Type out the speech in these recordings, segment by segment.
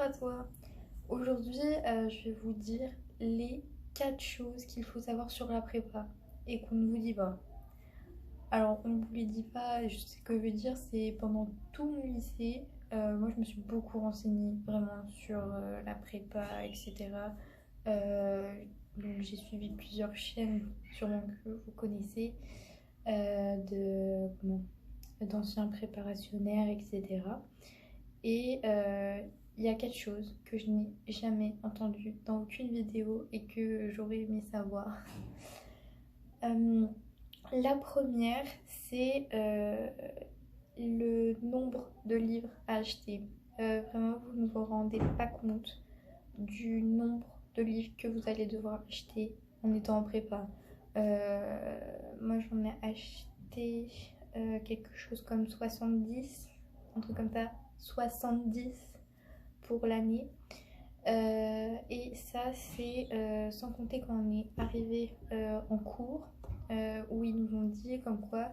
à toi. Aujourd'hui, je vais vous dire les 4 choses qu'il faut savoir sur la prépa et qu'on ne vous dit pas. Alors, on ne vous les dit pas, je sais ce que je veux dire, c'est pendant tout mon lycée, moi je me suis beaucoup renseignée vraiment sur la prépa, etc. Euh, donc j'ai suivi plusieurs chaînes, sûrement que vous connaissez, d'anciens préparationnaires, etc. Et il y a quelque chose que je n'ai jamais entendu dans aucune vidéo et que j'aurais aimé savoir. Euh, la première, c'est le nombre de livres à acheter. Vraiment, vous ne vous rendez pas compte du nombre de livres que vous allez devoir acheter en étant en prépa. Moi, j'en ai acheté quelque chose comme 70, un truc comme ça, 70 pour l'année. Et ça, c'est sans compter quand on est arrivé en cours, où ils nous ont dit comme quoi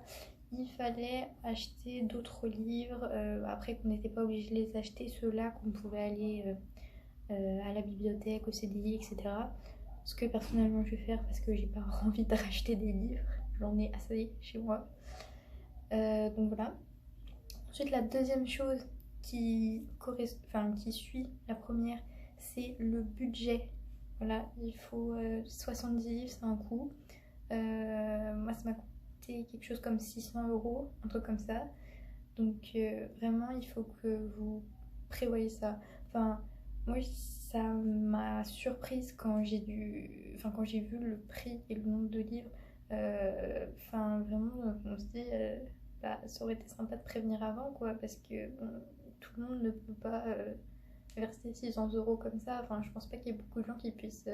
il fallait acheter d'autres livres, après qu'on n'était pas obligé de les acheter, ceux-là qu'on pouvait aller à la bibliothèque, au CDI, etc. Ce que personnellement je vais faire parce que j'ai pas envie de racheter des livres, j'en ai assez chez moi. Donc voilà. Ensuite, la deuxième chose qui suit la première, c'est le budget. Voilà, il faut 70 livres, c'est un coût. Moi, ça m'a coûté quelque chose comme 600 €, un truc comme ça. Donc, vraiment, il faut que vous prévoyez ça. Enfin, moi, ça m'a surprise quand j'ai vu le prix et le nombre de livres. Vraiment, on se dit, bah, ça aurait été sympa de prévenir avant, quoi, parce que bon, tout le monde ne peut pas verser 600 € comme ça. Enfin, je pense pas qu'il y ait beaucoup de gens qui puissent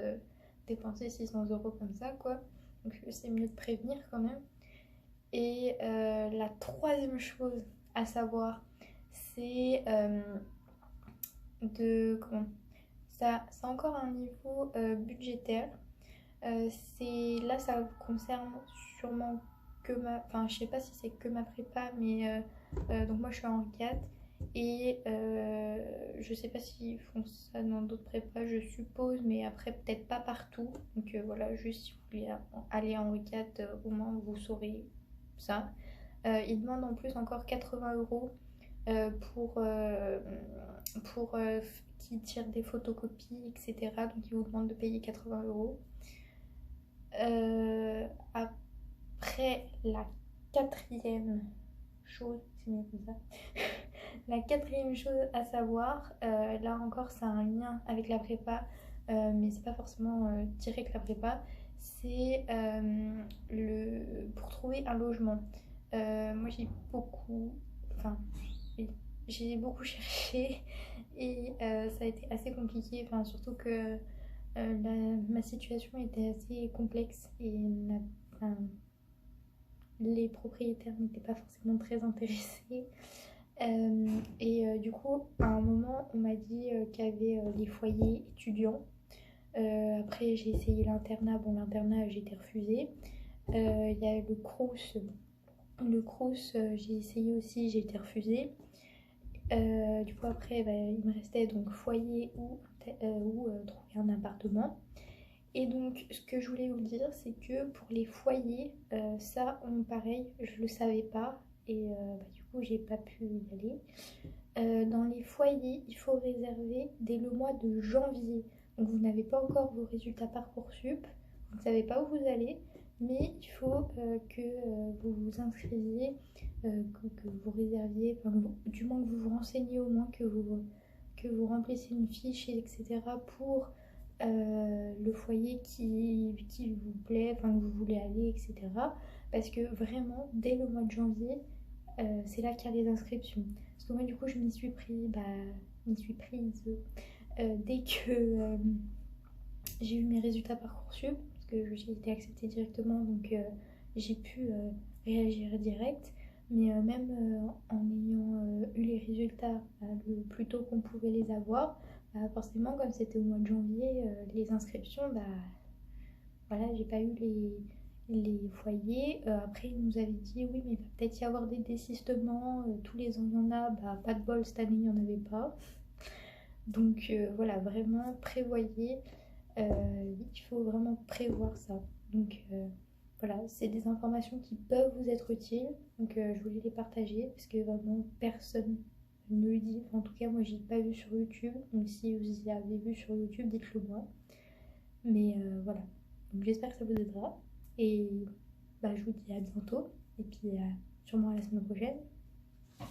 dépenser 600 € comme ça, quoi. Donc, c'est mieux de prévenir quand même. Et la troisième chose à savoir, c'est comment ça, c'est encore un niveau budgétaire. Là, ça concerne sûrement que enfin, je sais pas si c'est que ma prépa, mais donc moi je suis en 4 et je sais pas s'ils font ça dans d'autres prépas, je suppose, mais après peut-être pas partout. Donc voilà, juste si vous voulez aller en 4, au moins vous saurez ça. Ils demandent en plus encore 80 € euh, pour, euh, pour qui tirent des photocopies, etc. Donc ils vous demandent de payer 80 €. Après, la quatrième chose, c'est mieux comme ça. La quatrième chose à savoir, là encore, ça a un lien avec la prépa, mais c'est pas forcément direct la prépa, c'est pour trouver un logement. Moi, enfin, oui, j'ai beaucoup cherché et ça a été assez compliqué, enfin, surtout que ma situation était assez complexe et enfin, les propriétaires n'étaient pas forcément très intéressés. Du coup, à un moment, on m'a dit qu'il y avait les foyers étudiants. Après, j'ai essayé l'internat. Bon, l'internat, j'ai été refusée. Il y a le Crous. Le Crous, j'ai essayé aussi, j'ai été refusée. Du coup, après, bah, il me restait donc foyer ou trouver un appartement. Et donc, ce que je voulais vous dire, c'est que pour les foyers, ça, pareil, je le savais pas. Et du coup, j'ai pas pu y aller. Dans les foyers, il faut réserver dès le mois de janvier. Donc, vous n'avez pas encore vos résultats Parcoursup. Vous ne savez pas où vous allez. Mais il faut que vous vous inscriviez, que vous réserviez, enfin, du moins que vous vous renseigniez au moins, que vous remplissez une fiche, etc. pour le foyer qui vous plaît, enfin que vous voulez aller, etc. Parce que vraiment, dès le mois de janvier, c'est là qu'il y a les inscriptions. Parce que moi, du coup, je m'y suis prise dès que j'ai eu mes résultats Parcoursup, parce que j'ai été acceptée directement, donc j'ai pu réagir direct. Mais même en ayant eu les résultats le plus tôt qu'on pouvait les avoir, forcément, comme c'était au mois de janvier, les inscriptions, voilà, j'ai pas eu les foyers. Après, ils nous avaient dit, oui, mais il va peut-être y avoir des désistements, tous les ans il y en a, pas de bol, cette année il n'y en avait pas. Donc voilà, vraiment prévoyez. Il faut vraiment prévoir ça. Donc voilà, c'est des informations qui peuvent vous être utiles. Donc je voulais les partager parce que vraiment personne ne le dit. Enfin, en tout cas, moi, j'ai pas vu sur YouTube. Donc si vous y avez vu sur YouTube, dites-le moi. Mais voilà. Donc j'espère que ça vous aidera. Et bah, je vous dis à bientôt. Et puis sûrement à la semaine prochaine.